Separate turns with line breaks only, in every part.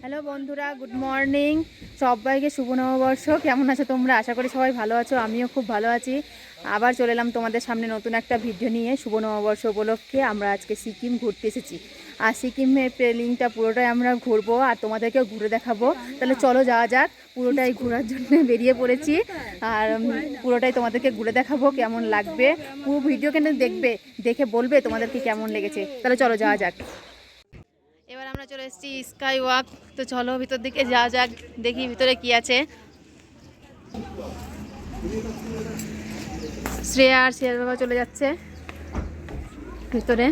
Hello বন্ধুরা, good morning. সবাইকে শুভ নববর্ষ। কেমন আছো তোমরা? আশা করি সবাই ভালো আছো, আমিও খুব ভালো আছি। আবার চলে এলাম তোমাদের সামনে নতুন একটা ভিডিও নিয়ে। শুভ নববর্ষ উপলক্ষে আমরা আজকে সিকিম ঘুরতে এসেছি, আর সিকিমের প্লেলিংটা পুরোটাই আমরা ঘুরবো আর তোমাদেরকেও ঘুরে দেখাবো। তাহলে চলো যাওয়া যাক। পুরোটাই ঘোরার জন্য বেরিয়ে পড়েছি, আর পুরোটাই তোমাদেরকে ঘুরে দেখাবো কেমন লাগবে। পুরো ভিডিও কিন্তু দেখবে, দেখে বলবে তোমাদেরকে কেমন লেগেছে। তাহলে চলো যাওয়া যাক। এবার আমরা চলে এসেছি স্কাই ওয়াক। তো চলো ভিতর দিকে যাওয়া যাক, দেখি ভিতরে কি আছে। শ্রেয়া আর শ্রেয়ার বাবা চলে যাচ্ছে ভিতরে।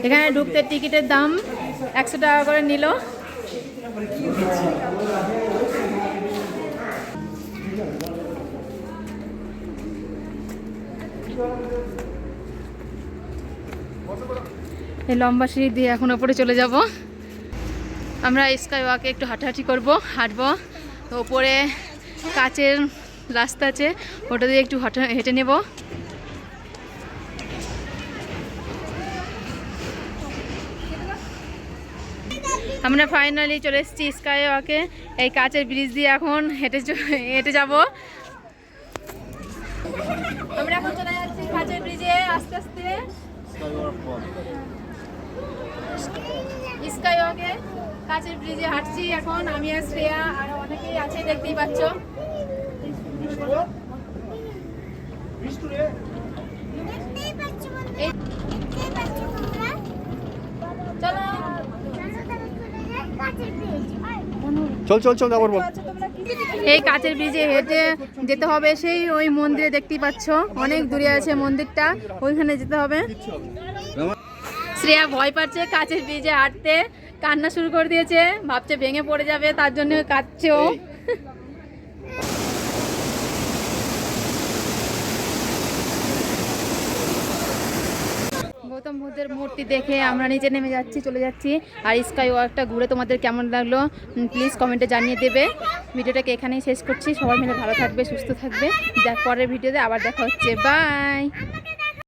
এখানে ঢুকতে টিকিটের দাম 100 টাকা করে নিল। এই লম্বা সিঁড়ি দিয়ে এখন ওপরে চলে যাব। আমরা স্কাই ওয়াকে একটু হাঁটাহাঁটি করবো, হাঁটবো। তো ওপরে কাচের রাস্তা আছে, ওটা দিয়ে একটু হেঁটে নেব। আমরা ফাইনালি চলে এসেছি স্কাই ওয়াকে। এই কাচের ব্রিজ দিয়ে এখন হেঁটে যাব। আমরা এখন চলে যাচ্ছি কাচের ব্রিজে আস্তে আস্তে। স্কাই ওয়াকে কাচের ব্রিজে হাঁটছি এখন আমি আর শ্রেয়া, আর অনেকেই আছে দেখতেই পাচ্ছ।
চল চল চল আবার বল।
এই কাচের ব্রিজে হেঁটে যেতে হবে, সেই ওই মন্দিরে দেখতেই পাচ্ছ, অনেক দূরে আছে মন্দিরটা, ওইখানে যেতে হবে। শ্রেয়া ভয় পাচ্ছে কাচের ব্রিজে হাঁটতে, কান্না শুরু করে দিয়েছে, ভাবছে ভেঙে পড়ে যাবে, তার জন্য কাঁদছে ও। গৌতম বুদ্ধের মূর্তি দেখে আমরা নিচে নেমে যাচ্ছি, চলে যাচ্ছি। আর স্কাই ওয়াকটা ঘুরে তোমাদের কেমন লাগলো প্লিজ কমেন্টে জানিয়ে দেবে। ভিডিওটাকে এখানেই শেষ করছি। সবাই মিলে ভালো থাকবে, সুস্থ থাকবে। পরের ভিডিওতে আবার দেখা হচ্ছে। বাই।